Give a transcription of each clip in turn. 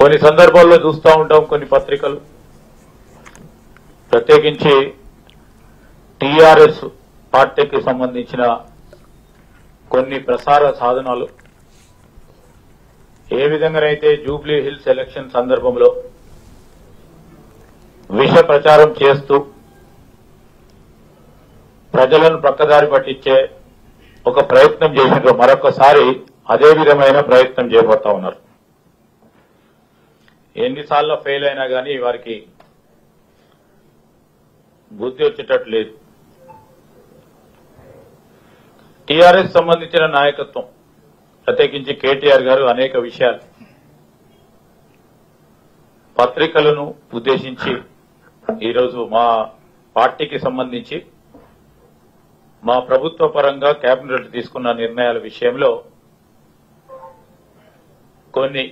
కొన్ని సందర్భాల్లో చూస్తూ ఉంటాం కొన్ని పత్రికలు, ప్రత్యేకించి టీఆర్ఎస్ పార్టీకి సంబంధించిన కొన్ని ప్రసార సాధనాలు ఏ విధంగానైతే జూబ్లీ హిల్స్ ఎలక్షన్ సందర్భంలో విష ప్రచారం చేస్తూ ప్రజలను పక్కదారి పట్టించే ఒక ప్రయత్నం చేసినారు, మరొకసారి అదే విధమైన ప్రయత్నం చేయబోతా ఉన్నారు. ఎన్నిసార్లు ఫెయిల్ అయినా కానీ వారికి బుద్ధి వచ్చేటట్టు లేదు. టీఆర్ఎస్ సంబంధించిన నాయకత్వం, ప్రత్యేకించి కేటీఆర్ గారు అనేక విషయాలు పత్రికలను ఉద్దేశించి ఈరోజు మా పార్టీకి సంబంధించి మా ప్రభుత్వ పరంగా కేబినెట్ తీసుకున్న నిర్ణయాల విషయంలో కొన్ని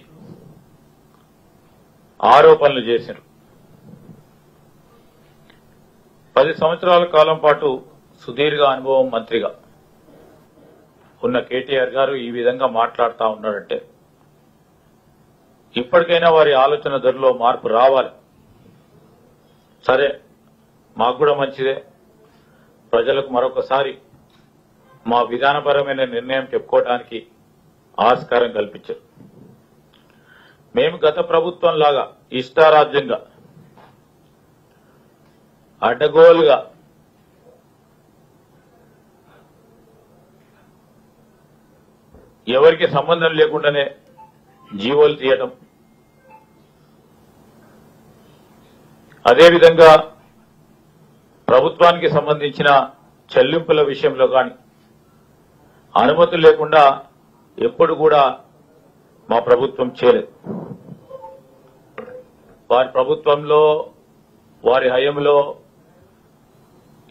ఆరోపణలు చేశారు. 10 సంవత్సరాల కాలం పాటు సుదీర్ఘ అనుభవం మంత్రిగా ఉన్న కేటీఆర్ గారు ఈ విధంగా మాట్లాడుతూ ఉన్నాడంటే ఇప్పటికైనా వారి ఆలోచన ధరలో మార్పు రావాలి. సరే, మాకు కూడా మంచిదే, ప్రజలకు మరొకసారి మా విధానపరమైన నిర్ణయం చెప్పుకోవడానికి ఆస్కారం కల్పించారు. మేము గత ప్రభుత్వం లాగా ఇష్టారాజ్యంగా అడ్డగోలుగా ఎవరికి సంబంధం లేకుండానే జీవోలు తీయటం, అదేవిధంగా ప్రభుత్వానికి సంబంధించిన చెల్లింపుల విషయంలో కానీ అనుమతులు లేకుండా ఎప్పుడు కూడా మా ప్రభుత్వం చేయలేదు. వారి ప్రభుత్వంలో వారి హయంలో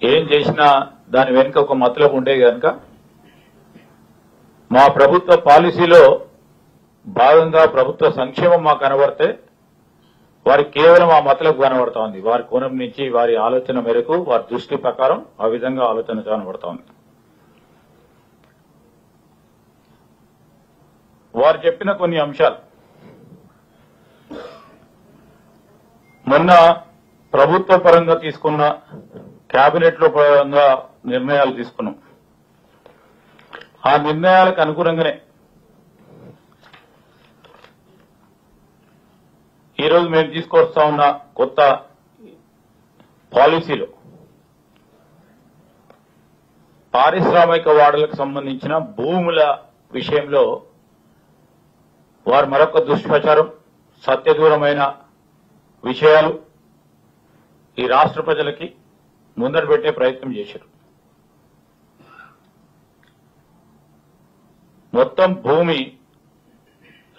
ఏం చేసినా దాని వెనుక ఒక మతలబు ఉండేది కనుక మా ప్రభుత్వ పాలసీలో భాగంగా ప్రభుత్వ సంక్షేమం మాకు కనబడితే వారికి కేవలం ఆ మతలకు కనబడతా ఉంది. వారి కోణం నుంచి వారి ఆలోచన మేరకు వారి దృష్టి ప్రకారం ఆ విధంగా ఆలోచన కనబడతా ఉంది. వారు చెప్పిన కొన్ని అంశాలు మొన్న ప్రభుత్వ పరంగా తీసుకున్న కేబినెట్ లో పరంగా నిర్ణయాలు తీసుకున్నాం. ఆ నిర్ణయాలకు అనుగుణంగానే ఈరోజు మేము తీసుకొస్తా ఉన్న కొత్త పాలసీలో పారిశ్రామిక వాడలకు సంబంధించిన భూముల విషయంలో వారు మరొక దుష్ప్రచారం, సత్యదూరమైన విషయాలు ఈ రాష్ట్ర ప్రజలకి ముందర పెట్టే ప్రయత్నం చేశారు. మొత్తం భూమి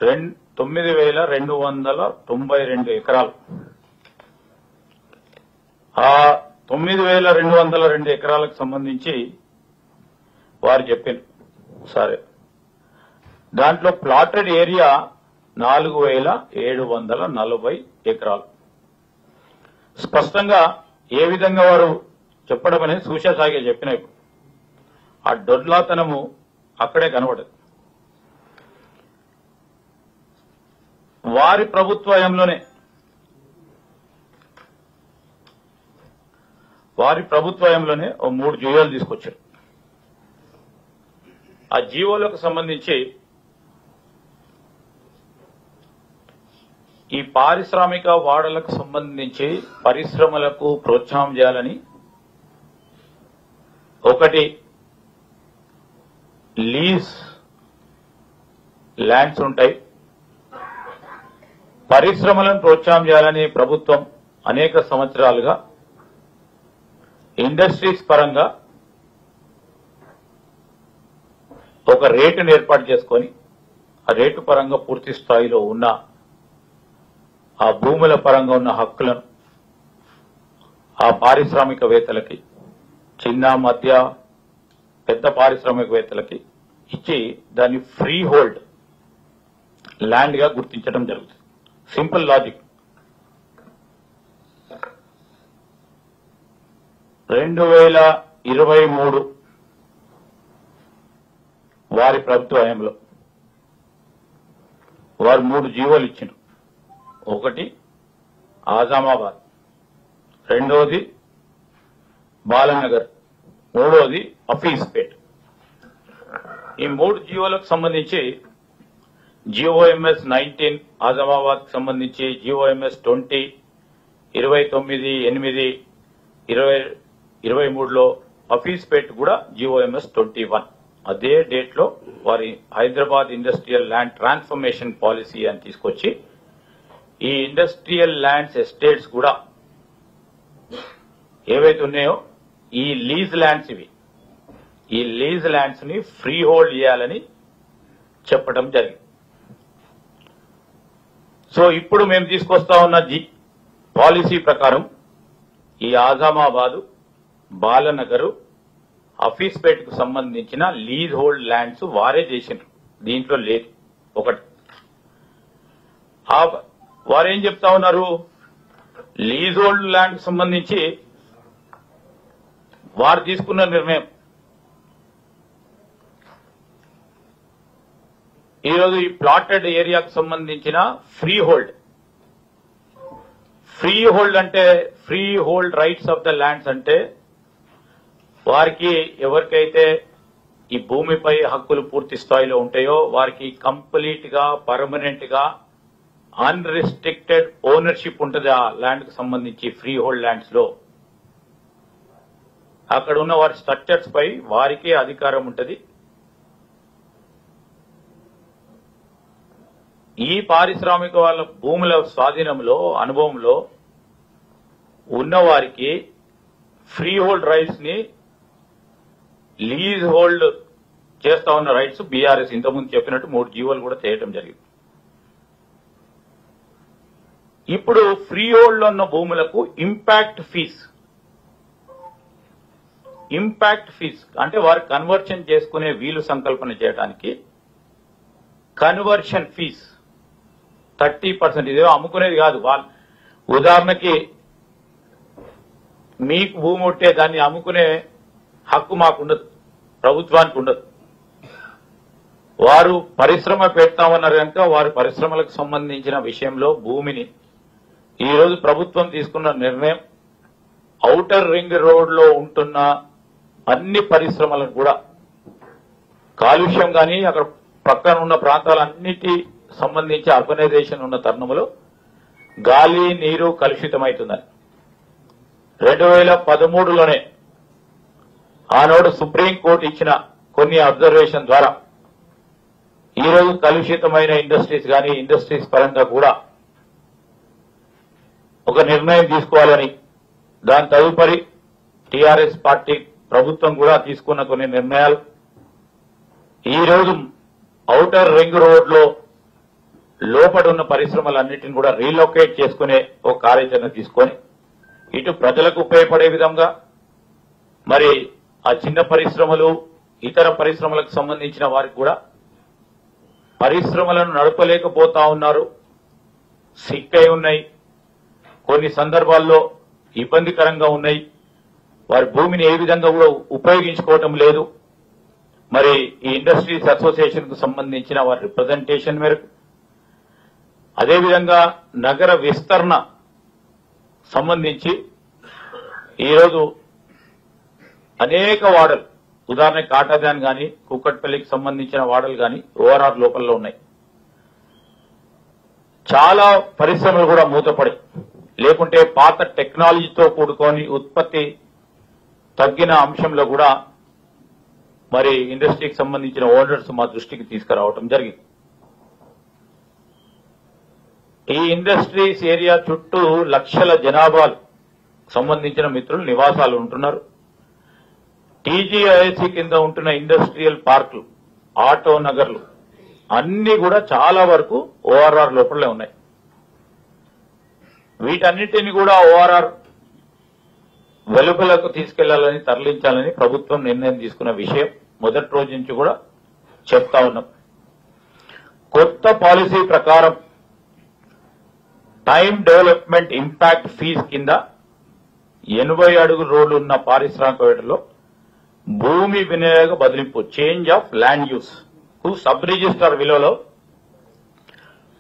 9,292 ఎకరాలు. ఆ 9,202 ఎకరాలకు సంబంధించి వారు చెప్పారు. సరే, దాంట్లో ప్లాటెడ్ ఏరియా 4,740 ఎకరాలు. స్పష్టంగా ఏ విధంగా వారు చెప్పడం అనేది సూచసాగే చెప్పినాయి. ఆ దొడ్లాతనము అక్కడే కనబడదు. వారి ప్రభుత్వంలోనే ఓ 3 జీవోలు తీసుకొచ్చారు. ఆ జీవోలకు సంబంధించి ఈ పారిశ్రామిక వాడలకు సంబంధించి పరిశ్రమలకు ప్రోత్సాహం చేయాలని ఒకటి లీజ్ ల్యాండ్స్ ఉంటాయి. పరిశ్రమలను ప్రోత్సాహం చేయాలని ప్రభుత్వం అనేక సంవత్సరాలుగా ఇండస్ట్రీస్ పరంగా ఒక రేటును ఏర్పాటు చేసుకొని ఆ రేటు పరంగా పూర్తి స్థాయిలో ఉన్న ఆ భూముల పరంగా ఉన్న హక్కులను ఆ పారిశ్రామికవేత్తలకి, చిన్న మధ్య పెద్ద పారిశ్రామికవేత్తలకి ఇచ్చి దాన్ని ఫ్రీ హోల్డ్ ల్యాండ్ గా గుర్తించడం జరుగుతుంది. Simple logic. 2023 వారి ప్రభుత్వ హయాంలో వారు 3 జీవోలు ఇచ్చారు. ఒకటి ఆజామాబాద్, రెండోది బాలనగర్, మూడోది హఫీజ్పేట్. ఈ 3 జియోలకు సంబంధించి జిఓఎంఎస్ 19 ఆజామాబాద్ కు సంబంధించి, జిఓఎంఎస్ 20 29/8/2023లో హఫీజ్పేట్ కూడా జిఓఎంఎస్ 21. అదే డేట్ లో వారి Hyderabad industrial land transformation policy అని తీసుకొచ్చి ఈ ఇండస్ట్రియల్ ల్యాండ్స్ ఎస్టేట్స్ కూడా ఏవైతే ఉన్నాయో ఈ లీజ్ ల్యాండ్స్ ఈ లీజ్ ల్యాండ్స్ ని ఫ్రీ హోల్డ్ చేయాలని చెప్పడం జరిగింది. సో ఇప్పుడు మేము తీసుకొస్తా ఉన్న పాలసీ ప్రకారం ఈ ఆజామాబాదు, బాలనగర్, హఫీజ్పేట్ కు సంబంధించిన లీజ్ హోల్డ్ ల్యాండ్స్ వారే చేసిండ్రు, దీంట్లో లేదు. ఒకటి వారేం చెప్తా ఉన్నారు, లీజ్ హోల్డ్ ల్యాండ్ కు సంబంధించి వారు తీసుకున్న నిర్ణయం ఈరోజు ఈ ప్లాటెడ్ ఏరియాకు సంబంధించిన ఫ్రీ హోల్డ్ అంటే free hold rights of the lands అంటే వారికి ఎవరికైతే ఈ భూమిపై హక్కులు పూర్తి స్థాయిలో ఉంటాయో వారికి కంప్లీట్ గా పర్మనెంట్ గా అన్రిస్ట్రిక్టెడ్ ఓనర్షిప్ ఉంటుంది ఆ ల్యాండ్ కు సంబంధించి. ఫ్రీ హోల్డ్ ల్యాండ్స్ లో అక్కడ ఉన్న వారి స్ట్రక్చర్స్ పై వారికే అధికారం ఉంటుంది. ఈ పారిశ్రామిక వాళ్ళ భూముల స్వాధీనంలో, అనుభవంలో ఉన్నవారికి ఫ్రీ హోల్డ్ రైట్స్ ని లీజ్ హోల్డ్ చేస్తా ఉన్న రైట్స్ బీఆర్ఎస్ ఇంతకుముందు చెప్పినట్టు 3 జీవోలు కూడా చేయడం జరిగింది. ఇప్పుడు ఫ్రీ హోల్డ్ లో ఉన్న భూములకు ఇంపాక్ట్ ఫీజ్ అంటే వారు కన్వర్షన్ చేసుకునే వీలు సంకల్పన చేయడానికి కన్వర్షన్ ఫీజ్ 30%. ఇదేదో అమ్ముకునేది కాదు. ఉదాహరణకి మీకు భూమి ఉంటే దాన్ని అమ్ముకునే హక్కు మాకుండదు, ప్రభుత్వానికి ఉండదు. వారు పరిశ్రమ పెడతామన్నారు కనుక వారి పరిశ్రమలకు సంబంధించిన విషయంలో భూమిని ఈరోజు ప్రభుత్వం తీసుకున్న నిర్ణయం ఔటర్ రింగ్ రోడ్ లో ఉంటున్న అన్ని పరిశ్రమలకు కూడా కాలుష్యం కానీ అక్కడ పక్కన ఉన్న ప్రాంతాలన్నిటి సంబంధించి అర్బనైజేషన్ ఉన్న తరుణంలో గాలి, నీరు కలుషితమవుతుందని 2013లోనే ఆనాడు సుప్రీంకోర్టు ఇచ్చిన కొన్ని అబ్జర్వేషన్ ద్వారా ఈరోజు కలుషితమైన ఇండస్ట్రీస్ కానీ ఇండస్ట్రీస్ పరంగా కూడా ఒక నిర్ణయం తీసుకోవాలని, దాని తదుపరి టీఆర్ఎస్ పార్టీ ప్రభుత్వం కూడా తీసుకున్న కొన్ని నిర్ణయాలు ఈరోజు ఔటర్ రింగ్ రోడ్ లో లోపల ఉన్న పరిశ్రమలన్నింటినీ కూడా రీలొకేట్ చేసుకునే ఒక కార్యాచరణ తీసుకొని ఇటు ప్రజలకు ఉపయోగపడే విధంగా, మరి ఆ చిన్న పరిశ్రమలు, ఇతర పరిశ్రమలకు సంబంధించిన వారికి కూడా పరిశ్రమలను నడపలేకపోతా ఉన్నారు, సిక్ అయి ఉన్నాయి, కొన్ని సందర్భాల్లో ఇబ్బందికరంగా ఉన్నాయి, వారి భూమిని ఏ విధంగా కూడా ఉపయోగించుకోవటం లేదు. మరి ఈ ఇండస్ట్రీస్ అసోసియేషన్ కు సంబంధించిన వారి రిప్రజెంటేషన్ మేరకు, అదేవిధంగా నగర విస్తరణ సంబంధించి ఈరోజు అనేక వాడలు, ఉదాహరణకి కాటాదాన్ కానీ కూకట్పల్లికి సంబంధించిన వాడలు కానీ ఓఆర్ఆర్ లోపల్లో ఉన్నాయి. చాలా పరిశ్రమలు కూడా మూతపడి, లేకుంటే పాత టెక్నాలజీతో కూడుకొని ఉత్పత్తి తగ్గిన అంశంలో కూడా మరి ఇండస్ట్రీకి సంబంధించిన ఓనర్స్ మా దృష్టికి తీసుకురావడం జరిగింది. ఈ ఇండస్ట్రీస్ ఏరియా చుట్టూ లక్షల జనాభాలు సంబంధించిన మిత్రులు నివాసాలు ఉంటున్నారు. టీజీఐసీ కింద ఉంటున్న ఇండస్ట్రియల్ పార్కులు, ఆటో నగర్లు అన్ని కూడా చాలా వరకు ఓఆర్ఆర్ లోపలే ఉన్నాయి. వీటన్నిటిని కూడా ఓఆర్ఆర్ వెలుపలకు తీసుకెళ్లాలని, తరలించాలని ప్రభుత్వం నిర్ణయం తీసుకున్న విషయం మొదటి రోజు నుంచి కూడా చెప్తా ఉన్నాం. కొత్త పాలసీ ప్రకారం టైం డెవలప్మెంట్ ఇంపాక్ట్ ఫీజ్ కింద 80 అడుగుల రోడ్లు ఉన్న పారిశ్రామికవేత్తలో భూమి వినియోగ బదిలింపు, చేంజ్ ఆఫ్ ల్యాండ్ యూస్ కు సబ్ రిజిస్టర్ విలువలో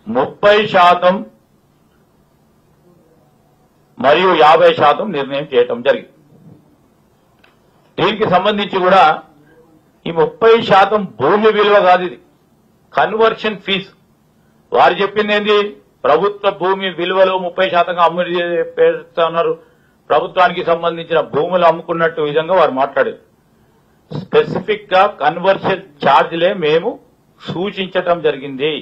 30% మరియు 50% నిర్ణయం చేయటం జరిగింది. దీనికి సంబంధించి కూడా ఈ 30% భూమి విలువ కాదు, ఇది కన్వర్షన్ ఫీజు. వారు చెప్పింది ఏంది, ప్రభుత్వ భూమి విలువలో 30% అమ్ముడు పెడుతున్నారు, ప్రభుత్వానికి సంబంధించిన భూములు అమ్ముకున్నట్టు విధంగా వారు మాట్లాడారు. స్పెసిఫిక్ గా కన్వర్షన్ ఛార్జీలే మేము సూచించటం జరిగింది.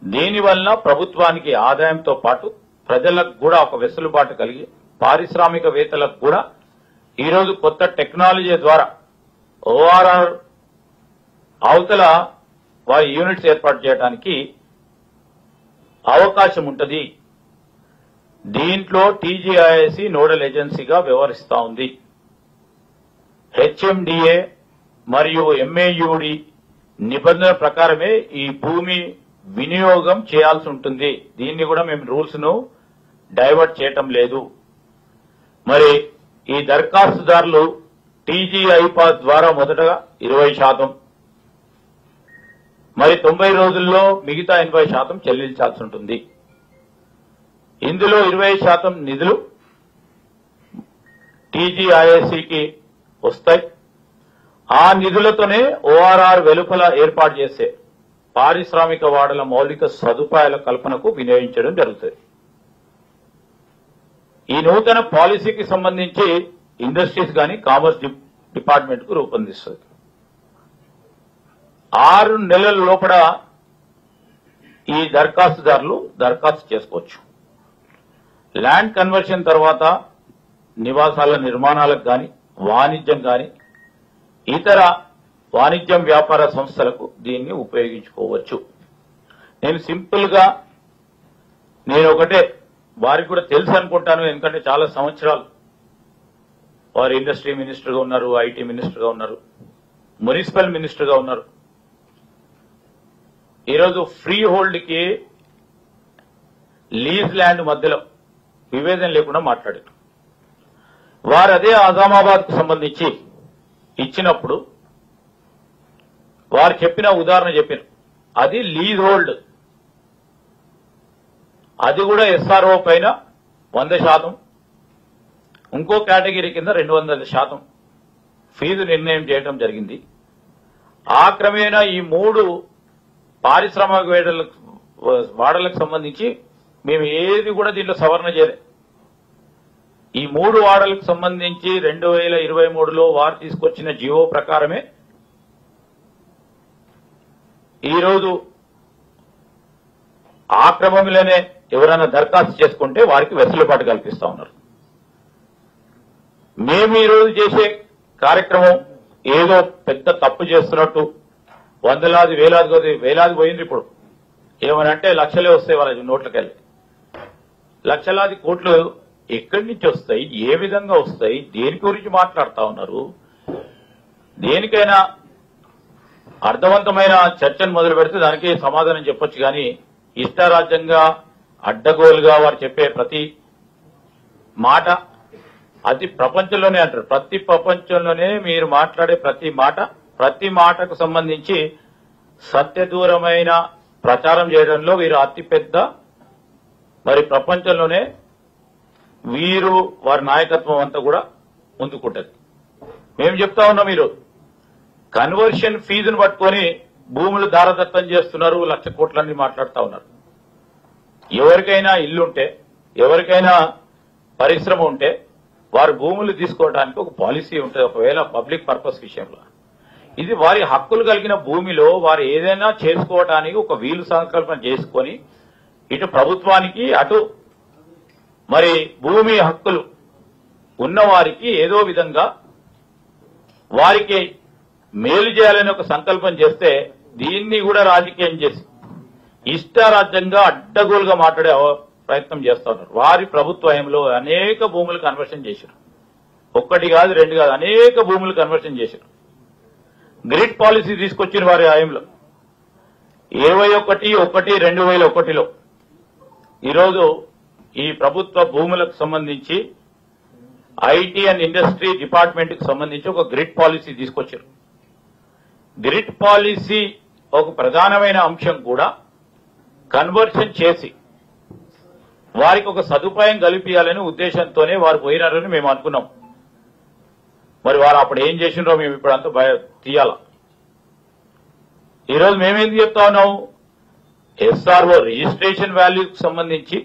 దీనివల్ల ప్రభుత్వానికి ఆదాయంతో పాటు ప్రజలకు కూడా ఒక వెసులుబాటు కలిగి, పారిశ్రామికవేత్తలకు కూడా ఈరోజు కొత్త టెక్నాలజీ ద్వారా ఓఆర్ఆర్ అవతల వారి యూనిట్స్ ఏర్పాటు చేయడానికి అవకాశం ఉంటుంది. దీంట్లో టీజీఐఐసి నోడల్ ఏజెన్సీగా వ్యవహరిస్తా ఉంది. హెచ్ఎండిఏ మరియు ఎంఏయుడి నిబంధనల ప్రకారమే ఈ భూమి వినియోగం చేయాల్సి ఉంటుంది. దీన్ని కూడా మేము రూల్స్ ను డైవర్ట్ చేయటం లేదు. మరి ఈ దరఖాస్తుదారులు టీజీఐపాస్ ద్వారా మొదటగా 20%, మరి 90 రోజుల్లో మిగతా 80% చెల్లించాల్సి ఉంటుంది. ఇందులో 20% నిధులు టీజీఐఐసికి వస్తాయి. ఆ నిధులతోనే ఓఆర్ఆర్ వెలుపల ఏర్పాటు చేసే పారిశ్రామిక వాడల మౌలిక సదుపాయాల కల్పనకు వినియోగించడం జరుగుతుంది. ఈ నూతన పాలసీకి సంబంధించి ఇండస్ట్రీస్ గాని కామర్స్ డిపార్ట్మెంట్ కు రూపొందిస్తుంది. 6 నెలల లోపల ఈ దరఖాస్తుదారులు దరఖాస్తు చేసుకోవచ్చు. ల్యాండ్ కన్వర్షన్ తర్వాత నివాసాల నిర్మాణాలకు గాని, వాణిజ్యం గాని, ఇతర వాణిజ్యం వ్యాపార సంస్థలకు దీన్ని ఉపయోగించుకోవచ్చు. నేను సింపుల్ గా ఒకటే వారికి కూడా తెలుసు అనుకుంటాను, ఎందుకంటే చాలా సంవత్సరాలు వారు ఇండస్ట్రీ మినిస్టర్ గా ఉన్నారు, ఐటీ మినిస్టర్ గా ఉన్నారు, మున్సిపల్ మినిస్టర్ గా ఉన్నారు. ఈరోజు ఫ్రీ హోల్డ్ కి లీజ్ ల్యాండ్ మధ్యలో విభేదం లేకుండా మాట్లాడారు. వారు అదే ఆజామాబాద్ కు సంబంధించి ఇచ్చినప్పుడు వారు చెప్పిన ఉదాహరణ చెప్పారు, అది లీజ్ హోల్డ్, అది కూడా ఎస్ఆర్ఓ పైన 100%, ఇంకో కేటగిరీ కింద 200% ఫీజు నిర్ణయం చేయడం జరిగింది. ఆ క్రమేణా ఈ 3 పారిశ్రామిక వాడలకు సంబంధించి మేము ఏది కూడా దీంట్లో సవరణ చేయలేదు. ఈ 3 వాడలకు సంబంధించి 2023లో వారు తీసుకొచ్చిన జీవో ప్రకారమే ఈరోజు ఆ క్రమంలోనే ఎవరైనా దరఖాస్తు చేసుకుంటే వారికి వెసులుబాటు కల్పిస్తా ఉన్నారు. మేము ఈరోజు చేసే కార్యక్రమం ఏదో పెద్ద తప్పు చేస్తున్నట్టు వందలాది వేలాది పోయింది. ఇప్పుడు ఏమనంటే లక్షలే వస్తాయి వాళ్ళ నోట్లకెళ్ళి. లక్షలాది కోట్లు ఎక్కడి నుంచి వస్తాయి, ఏ విధంగా వస్తాయి, దేని గురించి మాట్లాడుతా ఉన్నారు? దేనికైనా అర్థవంతమైన చర్చను మొదలు పెడితే దానికి సమాధానం చెప్పొచ్చు. కానీ ఇష్టారాజ్యంగా అడ్డగోలుగా వారు చెప్పే ప్రతి మాట, అది ప్రపంచంలోనే అంటారు, ప్రతి ప్రపంచంలోనే మీరు మాట్లాడే ప్రతి మాటకు సంబంధించి సత్యదూరమైన ప్రచారం చేయడంలో వీరు అతిపెద్ద, మరి ప్రపంచంలోనే వారి నాయకత్వం అంతా కూడా ముందుకుంటది. మేము చెప్తా ఉన్నాం, మీరు కన్వర్షన్ ఫీజును పట్టుకొని భూములు దారదత్తం చేస్తున్నారు, 1,00,000 కోట్లన్నీ మాట్లాడుతూ ఉన్నారు. ఎవరికైనా ఇల్లుంటే, ఎవరికైనా పరిశ్రమ ఉంటే వారు భూములు తీసుకోవడానికి ఒక పాలసీ ఉంటుంది. ఒకవేళ పబ్లిక్ పర్పస్ విషయంలో ఇది వారి హక్కులు కలిగిన భూమిలో వారు ఏదైనా చేసుకోవడానికి ఒక వీలు సంకల్పన చేసుకొని ఇటు ప్రభుత్వానికి అటు మరి భూమి హక్కులు ఉన్నవారికి ఏదో విధంగా వారికి మేలు చేయాలని ఒక సంకల్పం చేస్తే దీన్ని కూడా రాజకీయం చేసి ఇష్టారాజ్యంగా అడ్డగోలుగా మాట్లాడే ప్రయత్నం చేస్తా ఉన్నారు. వారి ప్రభుత్వంలో అనేక భూములు కన్వర్షన్ చేశారు. 1 కాదు 2 కాదు, అనేక భూములు కన్వర్షన్ చేశారు. గ్రిడ్ పాలసీ తీసుకొచ్చిన వారి హయాంలో 21/1/2001లో ఈరోజు ఈ ప్రభుత్వ భూములకు సంబంధించి ఐటీ అండ్ ఇండస్ట్రీ డిపార్ట్మెంట్ కు సంబంధించి ఒక గ్రిడ్ పాలసీ తీసుకొచ్చారు. గ్రిడ్ పాలసీ ఒక ప్రధానమైన అంశం కూడా కన్వర్షన్ చేసి వారికి ఒక సదుపాయం కల్పించాలనే ఉద్దేశంతోనే వారు పోయినారని మేము అనుకున్నాం. మరి వారు అప్పుడు ఏం చేసినారో మేము ఇప్పుడంతా తీయాల. ఈరోజు మేమేంది చెప్తా ఉన్నాం, ఎస్ఆర్ఓ రిజిస్ట్రేషన్ వాల్యూకి సంబంధించి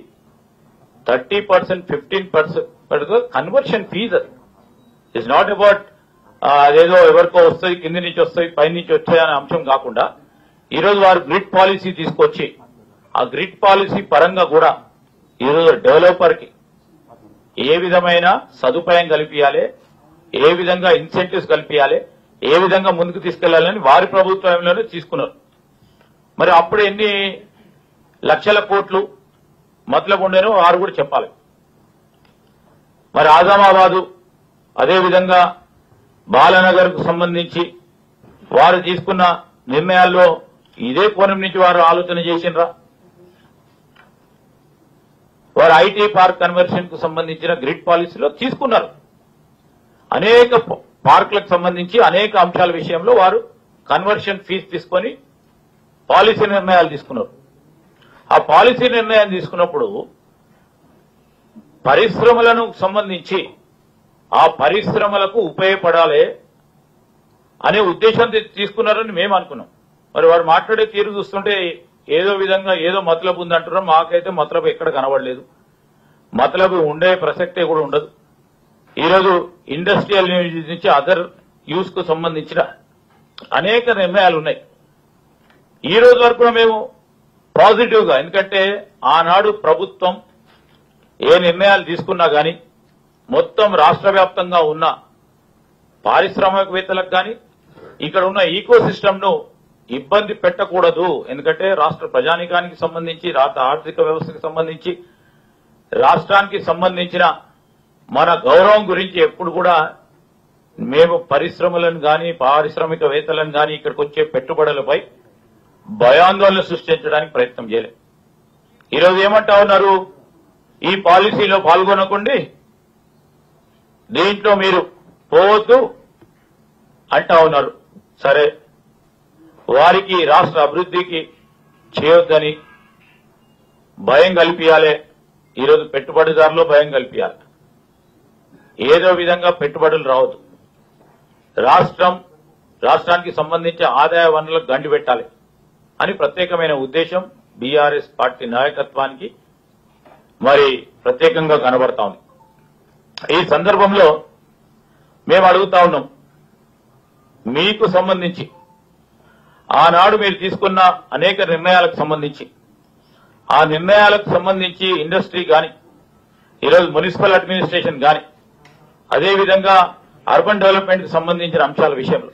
30%, 15% conversion fee. It's not about అదేదో ఎవరికో వస్తుంది, కింది నుంచి వస్తుంది, పై నుంచి వచ్చాయి అనే అంశం కాకుండా ఈరోజు వారు గ్రిడ్ పాలసీ తీసుకొచ్చి ఆ గ్రిడ్ పాలసీ పరంగా కూడా ఈరోజు డెవలపర్ కి ఏ విధమైన సదుపాయం కల్పించాలి, ఏ విధంగా ఇన్సెంటివ్స్ కల్పించాలి, ఏ విధంగా ముందుకు తీసుకెళ్లాలని వారి ప్రభుత్వంలోనే తీసుకున్నారు. మరి అప్పుడు ఎన్ని లక్షల కోట్లు మతలబు ఉండేనో వారు కూడా చెప్పాలి. మరి ఆజామాబాదు అదేవిధంగా బాలనగర్ కు సంబంధించి వారు తీసుకున్న నిర్ణయాల్లో ఇదే కోణం నుంచి వారు ఆలోచన చేసినరా? వారు ఐటీ పార్క్ కన్వర్షన్ కు సంబంధించిన గ్రిడ్ పాలసీలో తీసుకున్నారు. అనేక పార్కులకు సంబంధించి అనేక అంశాల విషయంలో వారు కన్వర్షన్ ఫీజు తీసుకొని పాలసీ నిర్ణయాలు తీసుకున్నారు. ఆ పాలసీ నిర్ణయం తీసుకున్నప్పుడు పరిశ్రమలను సంబంధించి ఆ పరిశ్రమలకు ఉపయోగపడాలి అనే ఉద్దేశంతో తీసుకున్నారని మేము అనుకున్నాం. మరి వారు మాట్లాడే తీరు చూస్తుంటే ఏదో విధంగా ఏదో మతలబు ఉందంటున్నాం. మాకైతే మతలబు ఎక్కడ కనబడలేదు, మతలబు ఉండే ప్రసక్తే కూడా ఉండదు. ఈరోజు ఇండస్ట్రియల్ యూజ్ నుంచి అదర్ యూజ్ కు సంబంధించిన అనేక నిర్ణయాలు ఉన్నాయి. ఈ రోజు వరకు మేము పాజిటివ్ గా, ఎందుకంటే ఆనాడు ప్రభుత్వం ఏ నిర్ణయాలు తీసుకున్నా గానీ మొత్తం రాష్ట్ర వ్యాప్తంగా ఉన్న పారిశ్రామికవేత్తలకు గానీ ఇక్కడ ఉన్న ఈకో సిస్టమ్ ను ఇబ్బంది పెట్టకూడదు. ఎందుకంటే రాష్ట్ర ప్రజానీకానికి సంబంధించి, రాష్ట్ర ఆర్థిక వ్యవస్థకు సంబంధించి, రాష్ట్రానికి సంబంధించిన మన గౌరవం గురించి ఎప్పుడు కూడా మేము పరిశ్రమలను గానీ పారిశ్రామికవేత్తలను గానీ ఇక్కడికి వచ్చే పెట్టుబడులపై భయాందోళన సృష్టించడానికి ప్రయత్నం చేయలేదు. ఈరోజు ఏమంటా ఉన్నారు, ఈ పాలసీలో పాల్గొనకండి, దీంట్లో మీరు పోవద్దు అంటా ఉన్నారు. సరే, వారికి రాష్ట్ర అభివృద్ధికి చేయొద్దని భయం కల్పించాలి. ఈరోజు పెట్టుబడిదారులు భయం కల్పించాలి. ఏదో విధంగా పెట్టుబడులు రావద్దు, రాష్ట్రానికి సంబంధించి ఆదాయ వనరులకు గండి పెట్టాలి అని ప్రత్యేకమైన ఉద్దేశం బీఆర్ఎస్ పార్టీ నాయకత్వానికి మరి ప్రత్యేకంగా కనబడతా ఉంది. ఈ సందర్భంలో మేము అడుగుతా ఉన్నాం, మీకు సంబంధించి ఆనాడు మీరు తీసుకున్న అనేక నిర్ణయాలకు సంబంధించి, ఆ నిర్ణయాలకు సంబంధించి ఇండస్ట్రీ గాని, ఈరోజు మున్సిపల్ అడ్మినిస్ట్రేషన్ గాని, అదేవిధంగా అర్బన్ డెవలప్మెంట్ కి సంబంధించిన అంశాల విషయంలో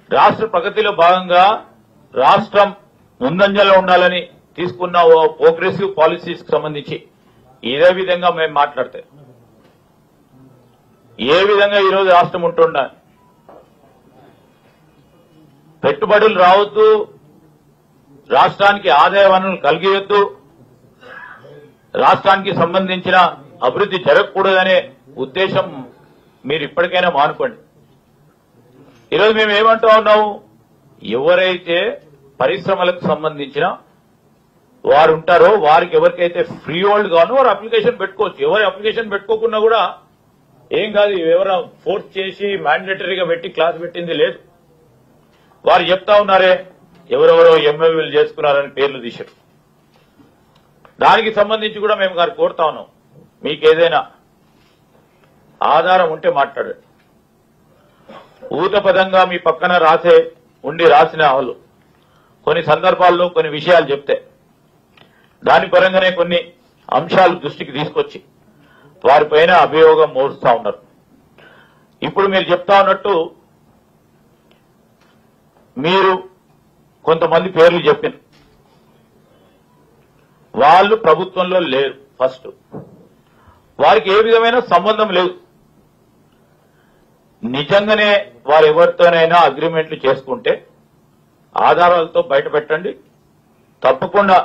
రాష్ట్ర ప్రగతిలో భాగంగా రాష్ట్రం ముందంజలో ఉండాలని తీసుకున్న ఓ ప్రోగ్రెసివ్ పాలసీస్ కు సంబంధించి ఇదే విధంగా మేము మాట్లాడితే ఏ విధంగా ఈరోజు రాష్ట్రం ఉంటుందా? పెట్టుబడులు రావద్దు, రాష్ట్రానికి ఆదాయ వనరులు కలిగియొద్దు, రాష్ట్రానికి సంబంధించిన అభివృద్ధి జరగకూడదనే ఉద్దేశం మీరు ఇప్పటికైనా మానుకోండి. ఈరోజు మేము ఏమంటా ఉన్నాము, ఎవరైతే పరిశ్రమలకు సంబంధించిన వారు ఉంటారో వారికి ఎవరికైతే ఫ్రీ హోల్డ్ గానో వారు అప్లికేషన్ పెట్టుకోవచ్చు. ఎవరు అప్లికేషన్ పెట్టుకోకుండా కూడా ఏం కాదు, ఎవరైనా ఫోర్స్ చేసి మ్యాండేటరీగా పెట్టి క్లాస్ పెట్టింది లేదు. వారు చెప్తా ఉన్నారే ఎవరెవరో ఎంఎల్ఏలు చేసుకున్నారని పేర్లు తీశారు. దానికి సంబంధించి కూడా మేము గారు కోరుతా ఉన్నాం, మీకు ఏదైనా ఆధారం ఉంటే మాట్లాడండి. ఊతపదంగా మీ పక్కన రాసిన వాళ్ళు కొన్ని సందర్భాల్లో కొన్ని విషయాలు చెప్తే దాని పరంగానే కొన్ని అంశాలు దృష్టికి తీసుకొచ్చి వారిపైన అభియోగం మోడుస్తా ఉన్నారు. ఇప్పుడు మీరు చెప్తా ఉన్నట్టు మీరు కొంతమంది పేర్లు చెప్పిన వాళ్ళు ప్రభుత్వంలో లేరు. ఫస్ట్ వారికి ఏ విధమైన సంబంధం లేదు. నిజంగానే వారు ఎవరితోనైనా అగ్రిమెంట్లు చేసుకుంటే ఆధారాలతో బయట పెట్టండి. తప్పకుండా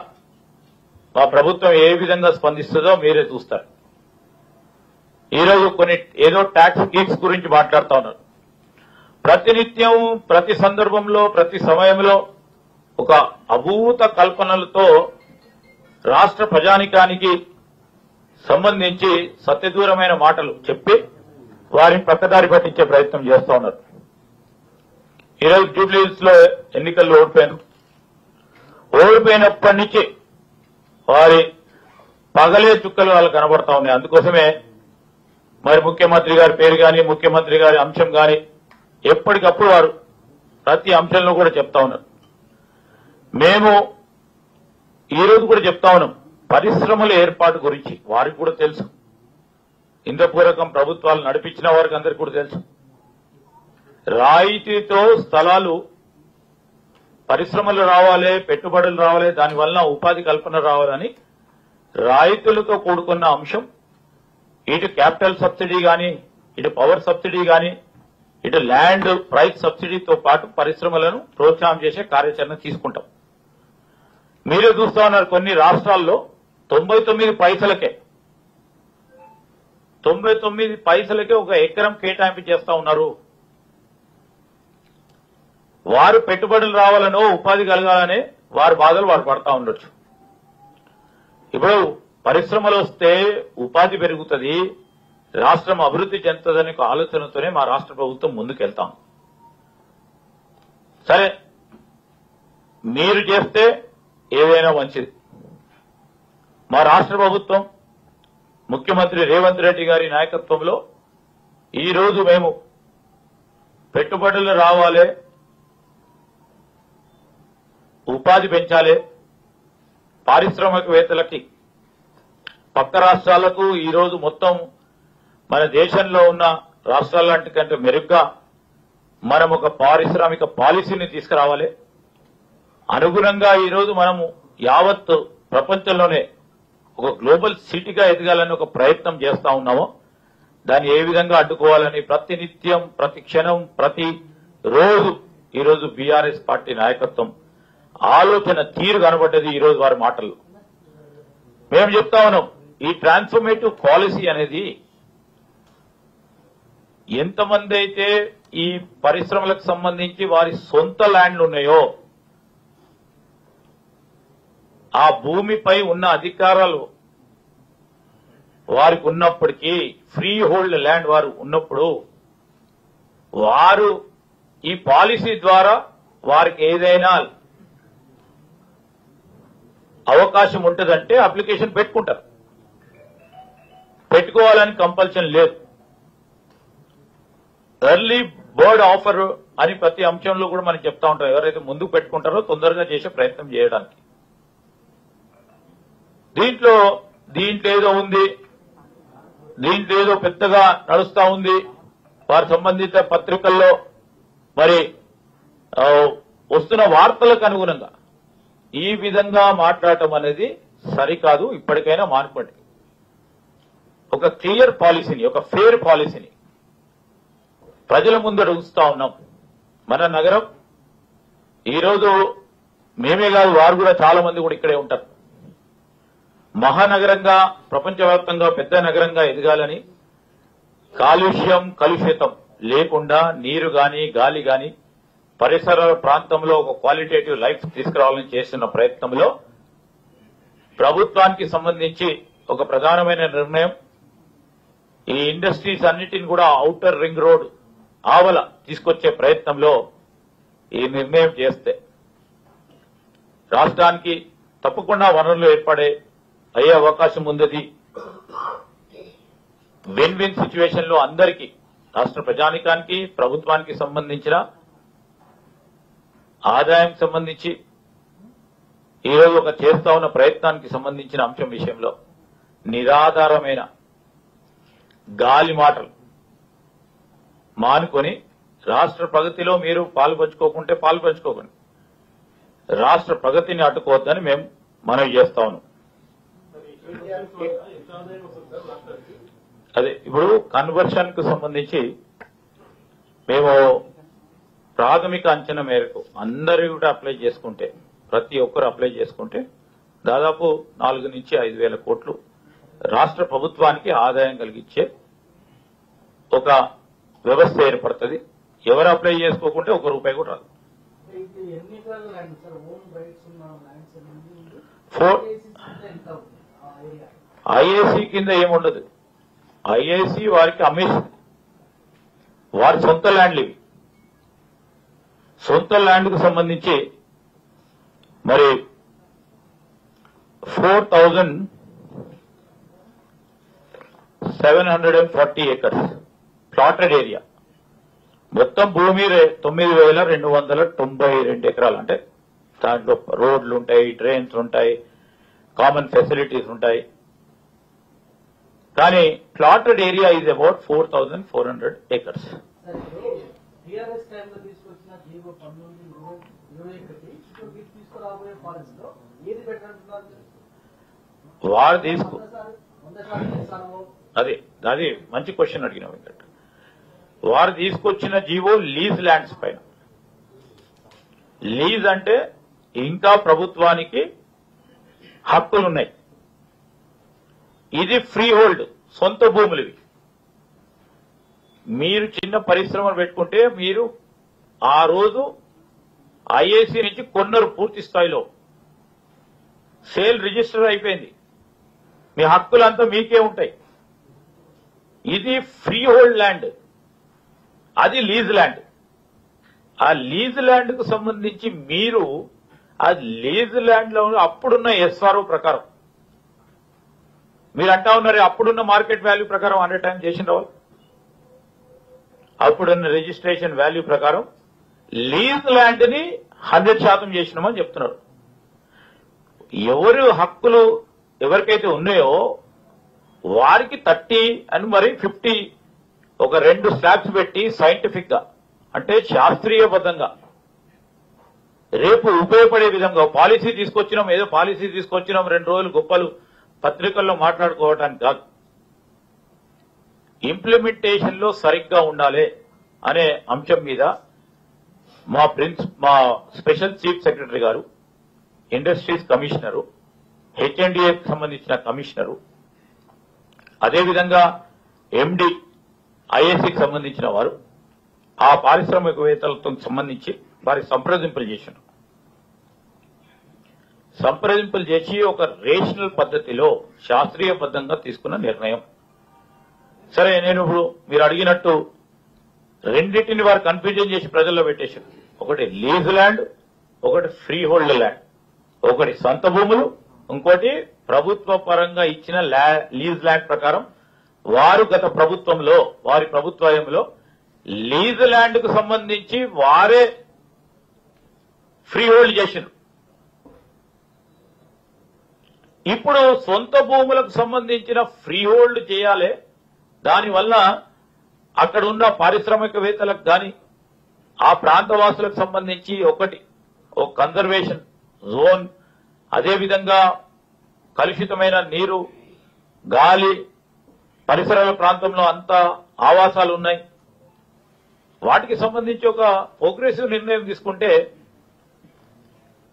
మా ప్రభుత్వం ఏ విధంగా స్పందిస్తుందో మీరే చూస్తారు. ఈరోజు కొన్ని ఏదో ట్యాక్స్ గీక్స్ గురించి మాట్లాడుతా ఉన్నారు. ప్రతినిత్యం, ప్రతి సందర్భంలో, ప్రతి సమయంలో ఒక అభూత కల్పనలతో రాష్ట్ర ప్రజానికానికి సంబంధించి సత్యదూరమైన మాటలు చెప్పి వారిని పక్కదారి పట్టించే ప్రయత్నం చేస్తా ఉన్నారు. ఈరోజు జూబ్లీహిల్స్ లో ఎన్నికల్లో ఓడిపోయినప్పటి నుంచి వారి పగలే చుక్కలు వాళ్ళు కనబడతా ఉన్నాయి. అందుకోసమే మరి ముఖ్యమంత్రి గారి పేరు గాని ముఖ్యమంత్రి గారి అంశం గాని ఎప్పటికప్పుడు వారు ప్రతి అంశంలో కూడా చెప్తా ఉన్నారు. మేము ఈ రోజు కూడా చెప్తా ఉన్నాం పరిశ్రమల ఏర్పాటు గురించి. వారికి కూడా తెలుసు, ఇంద్రపూర్వకం ప్రభుత్వాలు నడిపించిన వారికి అందరికీ కూడా తెలుసు. రాయితీతో స్థలాలు పరిశ్రమలు రావాలి, పెట్టుబడులు రావాలి, దానివల్ల ఉపాధి కల్పన రావాలని రాయితీలతో కూడుకున్న అంశం. ఇటు క్యాపిటల్ సబ్సిడీ గాని, ఇటు పవర్ సబ్సిడీ గాని, ఇటు ల్యాండ్ ప్రైస్ సబ్సిడీతో పాటు పరిశ్రమలను ప్రోత్సాహం చేసే కార్యాచరణ తీసుకుంటాం. మీరే చూస్తా ఉన్నారు కొన్ని రాష్ట్రాల్లో 99 పైసలకే ఒక ఎకరం కేటాయింపు చేస్తా ఉన్నారు. వారు పెట్టుబడులు రావాలనో ఉపాధి కలగాలనే వారి బాధలు వారు పడతా ఉండొచ్చు. ఇప్పుడు పరిశ్రమలు వస్తే ఉపాధి పెరుగుతుంది, రాష్ట్రం అభివృద్ధి చెందుతుందనే ఒక ఆలోచనతోనే మా రాష్ట్ర ప్రభుత్వం ముందుకెళ్తాం. సరే, మీరు చేస్తే ఏదైనా మంచిది. మా రాష్ట్ర ప్రభుత్వం ముఖ్యమంత్రి రేవంత్ రెడ్డి గారి నాయకత్వంలో ఈ రోజు మేము పెట్టుబడులు రావాలి, ఉపాధి పెంచాలి, పారిశ్రామికవేత్తలకి పక్క రాష్ట్రాలకు ఈ రోజు మొత్తం మన దేశంలో ఉన్న రాష్ట్రాలంటి కంటే మెరుగ్గా మనం ఒక పారిశ్రామిక పాలసీని తీసుకురావాలి. అనుగుణంగా ఈ రోజు మనము యావత్ ప్రపంచంలోనే ఒక గ్లోబల్ సిటీగా ఎదగాలని ఒక ప్రయత్నం చేస్తా ఉన్నామో దాన్ని ఏ విధంగా అడ్డుకోవాలని ప్రతి నిత్యం, ప్రతి క్షణం, ప్రతి రోజు ఈరోజు బీఆర్ఎస్ పార్టీ నాయకత్వం ఆలోచన తీరు కనబడ్డది ఈ రోజు వారి మాటల్లో. మేము చెప్తా ఉన్నాం ఈ ట్రాన్స్ఫర్మేటివ్ పాలసీ అనేది ఎంతమంది అయితే ఈ పరిశ్రమలకు సంబంధించి వారి సొంత ల్యాండ్లు ఉన్నాయో ఆ భూమిపై ఉన్న అధికారాలు వారికి ఉన్నప్పటికీ, ఫ్రీ హోల్డ్ ల్యాండ్ వారు ఉన్నప్పుడు వారు ఈ పాలసీ ద్వారా వారికి ఏదైనా అవకాశం ఉంటుందంటే అప్లికేషన్ పెట్టుకుంటారు. పెట్టుకోవాలని కంపల్షన్ లేదు. ఎర్లీ బర్డ్ ఆఫర్ అని ప్రతి అంశంలో కూడా మనం చెప్తా ఉంటాం. ఎవరైతే ముందుకు పెట్టుకుంటారో తొందరగా చేసే ప్రయత్నం చేయడానికి. దీంట్లో ఏదో ఉంది, దీంట్లో ఏదో పెద్దగా నడుస్తా ఉంది. వారి సంబంధిత పత్రికల్లో మరి వస్తున్న వార్తలకు అనుగుణంగా ఈ విధంగా మాట్లాడటం అనేది సరికాదు. ఇప్పటికైనా మానుకోండి. ఒక క్లియర్ పాలసీని, ఒక ఫెయిర్ పాలసీని ప్రజల ముందు అడుగుస్తా ఉన్నాం. మన నగరం ఈరోజు మేమే కాదు, వారు కూడా చాలా మంది కూడా ఇక్కడే ఉంటారు. మహానగరంగా, ప్రపంచవ్యాప్తంగా పెద్ద నగరంగా ఎదగాలని, కలుషితం లేకుండా నీరు గాని, గాలి గాని, పరిసర ప్రాంతంలో ఒక క్వాలిటేటివ్ లైఫ్ తీసుకురావాలని చేస్తున్న ప్రయత్నంలో ప్రభుత్వానికి సంబంధించి ఒక ప్రధానమైన నిర్ణయం ఈ ఇండస్ట్రీస్ అన్నిటిని కూడా ఔటర్ రింగ్ రోడ్ ఆవల తీసుకొచ్చే ప్రయత్నంలో ఈ నిర్ణయం చేస్తే రాష్ట్రానికి తప్పకుండా వనరులు అయ్యే అవకాశం ఉంది. విన్ విన్ సిచ్యువేషన్ లో అందరికీ, రాష్ట్ర ప్రజానికానికి, ప్రభుత్వానికి సంబంధించిన ఆదాయం సంబంధించి ఈరోజు ఒక చేస్తా ఉన్న ప్రయత్నానికి సంబంధించిన అంశం విషయంలో నిరాధారమైన గాలి మాటలు మానుకొని రాష్ట్ర ప్రగతిలో మీరు పాల్పంచుకోకుంటే పాల్పంచుకోకండి. రాష్ట్ర ప్రగతిని అడ్డుకోవద్దని మేము మనవి చేస్తా ఉన్నాం. అదే ఇప్పుడు కన్వర్షన్ కు సంబంధించి మేము ప్రాథమిక అంచనా మేరకు అందరూ కూడా అప్లై చేసుకుంటే, ప్రతి ఒక్కరు అప్లై చేసుకుంటే దాదాపు 4 నుంచి 5 వేల కోట్లు రాష్ట్ర ప్రభుత్వానికి ఆదాయం కలిగించే ఒక వ్యవస్థ ఏర్పడుతుంది. ఎవరు అప్లై చేసుకోకుంటే ₹1 కూడా రాదు. ఐఏసీ కింద ఏముండదు. ఐఏసీ వారికి అమ్మేసింది. వారి సొంత ల్యాండ్లు ఇవి. సొంత ల్యాండ్కు సంబంధించి మరి 4,740 ఏకర్స్ ప్లాటెడ్ ఏరియా. మొత్తం భూమి 9,292 ఎకరాలు. అంటే దాంట్లో రోడ్లు ఉంటాయి, డ్రైన్స్ ఉంటాయి, కామన్ ఫెసిలిటీస్ ఉంటాయి. కానీ plotted area is about 4,400 acres. వారు తీసుకో అది మంచి క్వశ్చన్ అడిగిన వెంకట్. వారు తీసుకొచ్చిన జీవో లీజ్ ల్యాండ్స్ పైన. లీజ్ అంటే ఇంకా ప్రభుత్వానికి హక్కులున్నాయి. ఇది ఫ్రీ హోల్డ్, సొంత భూములు ఇవి. మీరు చిన్న పరిశ్రమలు పెట్టుకుంటే మీరు ఆ రోజు ఐఏసీ నుంచి కొన్నరు, పూర్తి స్థాయిలో సేల్ రిజిస్టర్ అయిపోయింది, మీ హక్కులంతా మీకే ఉంటాయి. ఇది ఫ్రీ హోల్డ్ ల్యాండ్, అది లీజ్ ల్యాండ్. ఆ లీజ్ ల్యాండ్ కు సంబంధించి మీరు ఆ లీజ్ ల్యాండ్ లో అప్పుడున్న ఎస్ఆర్ఓ ప్రకారం మీరు అంటా ఉన్నారు, అప్పుడున్న మార్కెట్ వాల్యూ ప్రకారం 100 టైం చేసిన వాళ్ళు, అప్పుడున్న రిజిస్ట్రేషన్ వాల్యూ ప్రకారం లీజ్ ల్యాండ్ ని 100% చేసినామని చెప్తున్నారు. ఎవరు హక్కులు ఎవరికైతే ఉన్నాయో వారికి 30 అని మరి 50 ఒక 2 స్లాబ్స్ పెట్టి సైంటిఫిక్ గా, అంటే శాస్త్రీయబద్ధంగా రేపు ఉపయోగపడే విధంగా పాలసీ తీసుకొచ్చినాం. ఏదో పాలసీ తీసుకొచ్చినాం 2 రోజులు గొప్పలు పత్రికల్లో మాట్లాడుకోవటానికి కాదు, ఇంప్లిమెంటేషన్ లో సరిగ్గా ఉండాలి అనే అంశం మీద మా స్పెషల్ చీఫ్ సెక్రటరీ గారు, ఇండస్ట్రీస్ కమిషనరు, హెచ్ఎండిఏకి సంబంధించిన కమిషనరు, అదేవిధంగా ఎండి ఐఏసీకి సంబంధించిన వారు ఆ పారిశ్రామికవేత్తలతో సంబంధించి వారి సంప్రదింపులు చేశారు. సంప్రదింపులు చేసి ఒక రేషనల్ పద్ధతిలో శాస్త్రీయబద్ధంగా తీసుకున్న నిర్ణయం. సరే, నేను ఇప్పుడు మీరు అడిగినట్టు రెండింటిని వారు కన్ఫ్యూజన్ చేసి ప్రజల్లో పెట్టేశారు. ఒకటి లీజ్ ల్యాండ్, ఒకటి ఫ్రీ హోల్డ్ ల్యాండ్. ఒకటి సొంత భూములు, ఇంకోటి ప్రభుత్వ పరంగా ఇచ్చిన లీజ్ ల్యాండ్ ప్రకారం వారు గత ప్రభుత్వంలో, వారి ప్రభుత్వంలో లీజ్ ల్యాండ్ కు సంబంధించి వారే ఫ్రీ హోల్డ్ చేశారు. ఇప్పుడు సొంత భూములకు సంబంధించిన ఫ్రీ హోల్డ్ చేయాలి. దానివల్ల అక్కడ ఉన్న పారిశ్రామికవేత్తలకు కానీ ఆ ప్రాంతవాసులకు సంబంధించి ఒక కన్జర్వేషన్ జోన్, అదేవిధంగా కలుషితమైన నీరు, గాలి, పరిసరాల ప్రాంతంలో అంతా ఆవాసాలు ఉన్నాయి. వాటికి సంబంధించి ఒక ప్రోగ్రెసివ్ నిర్ణయం తీసుకుంటే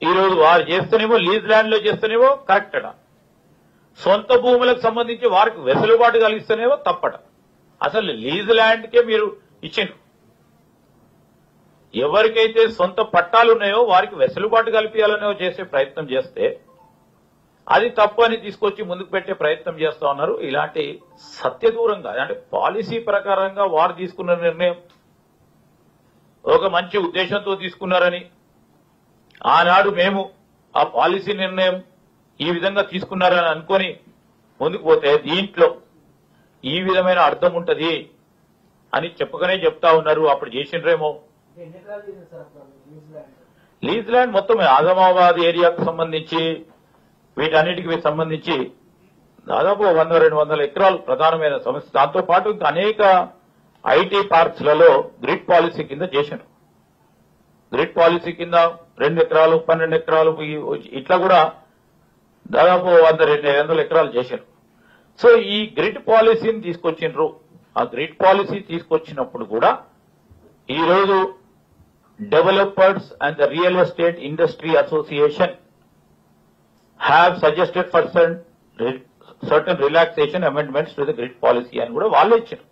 ఈరోజు వారు చేస్తేనేమో లీజ్ ల్యాండ్ లో చేస్తేనేమో కరెక్ట్ అట, సొంత భూములకు సంబంధించి వారికి వెసులుబాటు కలిగిస్తేనేమో తప్పట. అసలు లీజ్ ల్యాండ్కే మీరు ఇచ్చిండ్రు. ఎవరికైతే సొంత పట్టాలు ఉన్నాయో వారికి వెసులుబాటు కల్పించాలనో చేసే ప్రయత్నం చేస్తే అది తప్పు అని తీసుకొచ్చి ముందుకు పెట్టే ప్రయత్నం చేస్తా ఉన్నారు. ఇలాంటి సత్యదూరంగా, అంటే పాలసీ ప్రకారంగా వారు తీసుకున్న నిర్ణయం ఒక మంచి ఉద్దేశంతో తీసుకున్నారని, ఆనాడు మేము ఆ పాలసీ నిర్ణయం ఈ విధంగా తీసుకున్నారని అనుకొని ముందుకు పోతే దీంట్లో ఈ విధమైన అర్థం ఉంటది అని చెప్పకనే చెప్తా ఉన్నారు. అప్పుడు చేసిండ్రేమో. లీజ్ ల్యాండ్ మొత్తం ఆజమాబాద్ ఏరియాకు సంబంధించి వీటన్నిటికి సంబంధించి దాదాపు 100-200 ఎకరాలు ప్రధానమైన సమస్య. దాంతో పాటు ఇంకా అనేక ఐటీ పార్క్స్ లలో గ్రిడ్ పాలసీ కింద చేశారు. గ్రిడ్ పాలసీ కింద 2 ఎకరాలు, 12 ఎకరాలు ఇట్లా కూడా దాదాపు 100-200 ఎకరాలు చేశారు. సో ఈ గ్రిడ్ పాలసీని తీసుకొచ్చిండ్రు. ఆ గ్రిడ్ పాలసీ తీసుకొచ్చినప్పుడు కూడా ఈరోజు developers and the real estate industry association have suggested for certain relaxation amendments to the grid policy అని కూడా వాళ్ళే ఇచ్చారు.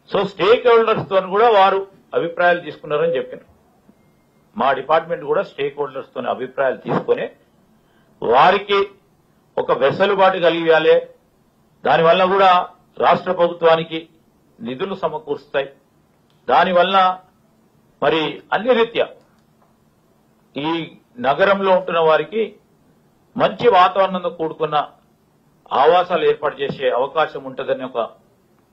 సో స్టేక్ హోల్డర్స్ తో కూడా వారు అభిప్రాయాలు తీసుకున్నారని చెప్పారు. మా డిపార్ట్మెంట్ కూడా స్టేక్ హోల్డర్స్ తో అభిప్రాయాలు తీసుకుని వారికి ఒక వెసులుబాటు కలిగియాలి. దానివల్ల కూడా రాష్ట్ర ప్రభుత్వానికి నిధులు సమకూరుస్తాయి. దానివల్ల మరి అన్ని రీత్యా ఈ నగరంలో ఉంటున్న వారికి మంచి వాతావరణంతో కూడుకున్న ఆవాసాలు ఏర్పాటు చేసే అవకాశం ఉంటుందని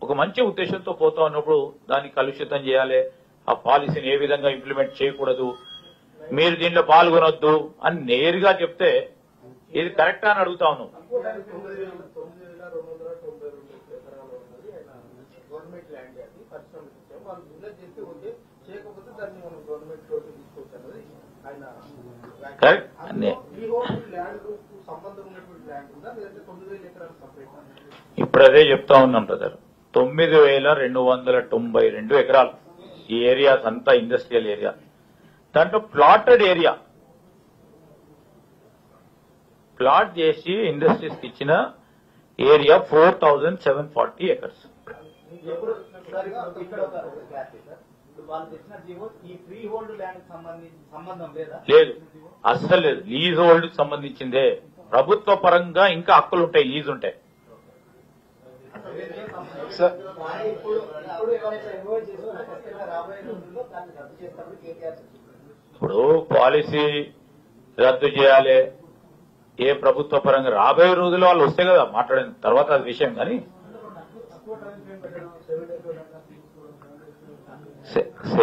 ఒక మంచి ఉద్దేశంతో పోతా ఉన్నప్పుడు దాన్ని కలుషితం చేయాలి. ఆ పాలసీని ఏ విధంగా ఇంప్లిమెంట్ చేయకూడదు, మీరు దీంట్లో పాల్గొనొద్దు అని నేరుగా చెప్తే ఇది కరెక్టా అని అడుగుతా ఉన్నాం. ఇప్పుడు అదే చెప్తా ఉన్నాం బ్రదర్. 9,292 ఎకరాలు ఈ ఏరియాస్ అంతా ఇండస్ట్రియల్ ఏరియా. దాంట్లో ప్లాటెడ్ ఏరియా ప్లాట్ చేసి ఇండస్ట్రీస్ ఇచ్చిన ఏరియా 4,740 ఎకర్స్. లేదు, అస్సలు లేదు. లీజ్ హోల్డ్ సంబంధించిందే. ప్రభుత్వ పరంగా ఇంకా హక్కులు ఉంటాయి, లీజ్ ఉంటాయి. ఇప్పుడు పాలసీ రద్దు చేయాలి, ఏ ప్రభుత్వ పరంగా రాబోయే రోజుల్లో వాళ్ళు వస్తే కదా మాట్లాడిన తర్వాత అది విషయం. కానీ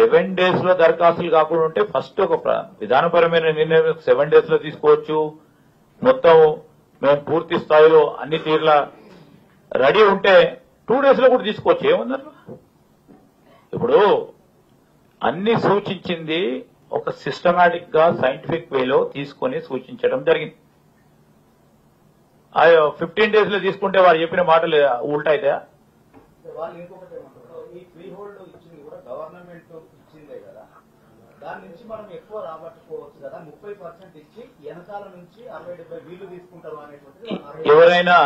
7 days లో దరఖాస్తులు కాకుండా ఉంటే ఫస్ట్ ఒక విధానపరమైన నిర్ణయం 7 days లో తీసుకోవచ్చు. మొత్తం మేము పూర్తి స్థాయిలో అన్ని తీర్ల రెడీ ఉంటే 2 days లో కూడా తీసుకోవచ్చు. ఏముందన్న ఇప్పుడు అన్ని సూచించింది ఒక సిస్టమాటిక్ గా సైంటిఫిక్ వేలో తీసుకుని సూచించడం జరిగింది. 15 days లో తీసుకుంటే వారు చెప్పిన మాటలు ఉల్టా అయితే దాని నుంచి మనం ఎక్కువ రాబట్టుకోవచ్చు కదా. 30% ఇచ్చి వెనకాల నుంచి 60-70 వీళ్ళు తీసుకుంటారు అనేటువంటిది. ఎవరైనా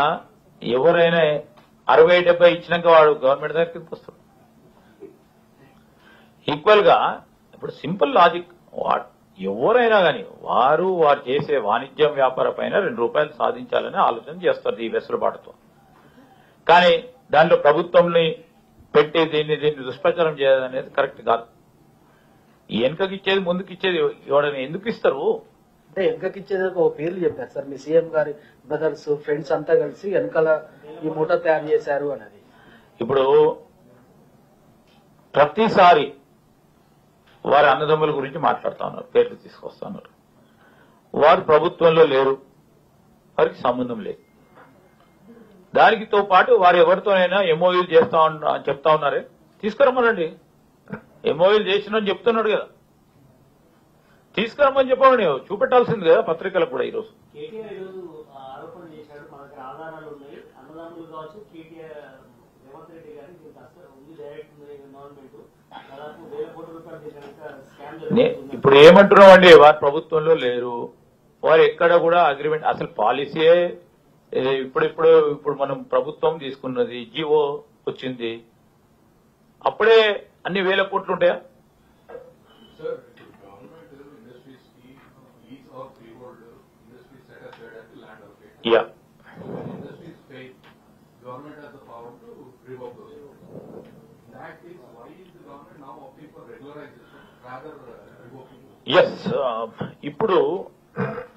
60-70 ఇచ్చినాక వాడు గవర్నమెంట్ దగ్గరికి వస్తాడు. ఈక్వల్ గా ఇప్పుడు సింపుల్ లాజిక్, ఎవరైనా కానీ వారు చేసే వాణిజ్యం వ్యాపార పైన 2 రూపాయలు సాధించాలని ఆలోచన చేస్తారు ఈ వెసులుబాటుతో. కానీ దాంట్లో ప్రభుత్వంని పెట్టి దీన్ని దుష్ప్రచారం చేయాలనేది కరెక్ట్ కాదు. వెనకకి ఇచ్చేది ముందుకు ఇచ్చేది ఎవడని ఎందుకు ఇస్తారు? అంటే వెనకకి ఇచ్చేది ఒక పేర్లు చెప్పారు సార్. మీ సీఎం గారి బ్రదర్స్ ఫ్రెండ్స్ అంతా కలిసి వెనకాల ఈ మూట తయారు చేశారు అనేది. ఇప్పుడు ప్రతిసారి వారి అన్నదమ్ముల గురించి మాట్లాడుతా ఉన్నారు, పేర్లు తీసుకొస్తా ఉన్నారు. వారు ప్రభుత్వంలో లేరు, వారికి సంబంధం లేదు. దానితో పాటు వారు ఎవరితోనైనా ఎంఓయూలు చేస్తా చెప్తా ఉన్నారే, తీసుకురమ్మనండి. ఎంఓయూలు చేసినని చెప్తున్నాడు కదా, తీసుకురమ్మని చెప్పండి, చూపెట్టాల్సింది కదా పత్రికలకు కూడా. ఈరోజు ఆరోపణ చేశాడు, మనకి ఆధారాలు ఉన్నాయి, అన్నదమ్ములు కావచ్చు, కేటీఆర్ రేవంత్ రెడ్డి గారి ఉంది డైరెక్ట్ గవర్నమెంట్ దాదాపు 1,000 కోట్ల రూపాయలు చేసిన. ఇప్పుడు ఏమంటున్నామండి, వారు ప్రభుత్వంలో లేరు, వారు ఎక్కడ కూడా అగ్రిమెంట్ అసలు పాలసీయే ఇప్పుడు మనం ప్రభుత్వం తీసుకున్నది, జీవో వచ్చింది, అప్పుడే అన్ని 1,000 కోట్లు ఉంటాయా? Yeah, yes. ఇప్పుడు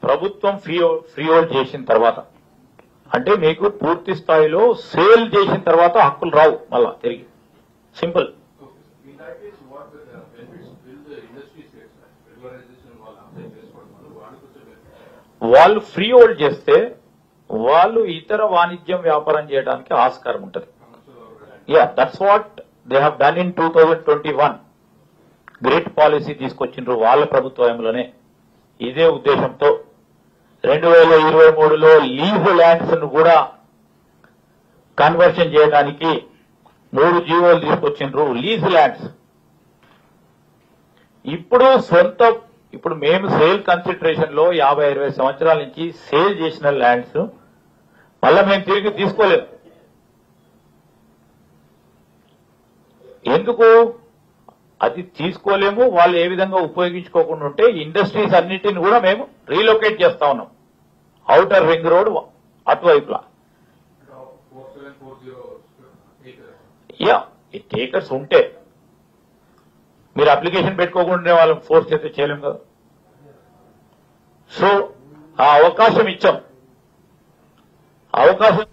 ప్రభుత్వం ఫ్రీ హోల్డ్ చేసిన తర్వాత అంటే మీకు పూర్తి స్థాయిలో సేల్ చేసిన తర్వాత హక్కులు రావు మళ్ళా తిరిగి. సింపుల్. వాళ్ళు ఫ్రీ హోల్డ్ చేస్తే వాళ్ళు ఇతర వాణిజ్యం వ్యాపారం చేయడానికి ఆస్కారం ఉంటుంది. Yeah, that's what they have done in 2021. Great policy తీసుకొచ్చిండ్రు వాళ్ళ ప్రభుత్వంలోనే. ఇదే ఉద్దేశంతో 2023లో లీజ్ ల్యాండ్స్ ను కూడా కన్వర్షన్ చేయడానికి 3 జీవోలు తీసుకొచ్చిండ్రు. లీజ్ ల్యాండ్స్ ఇప్పుడు మేము సేల్ కన్సిడరేషన్ లో 50-20 సంవత్సరాల నుంచి సేల్ చేసిన ల్యాండ్స్ మళ్ళా మేము తిరిగి తీసుకోలేము. ఎందుకు అది తీసుకోలేము? వాళ్ళు ఏ విధంగా ఉపయోగించుకోకుండా ఉంటే ఇండస్ట్రీస్ అన్నింటిని కూడా మేము రీలొకేట్ చేస్తా ఉన్నాం. ఔటర్ రింగ్ రోడ్ అటువైపులా. యా, ఈ టేకర్స్ ఉంటే మీరు అప్లికేషన్ పెట్టుకోకుండా వాళ్ళని ఫోర్స్ చేస్తే చేయలేం కదా. సో ఆ అవకాశం ఇచ్చాం. అవకాశం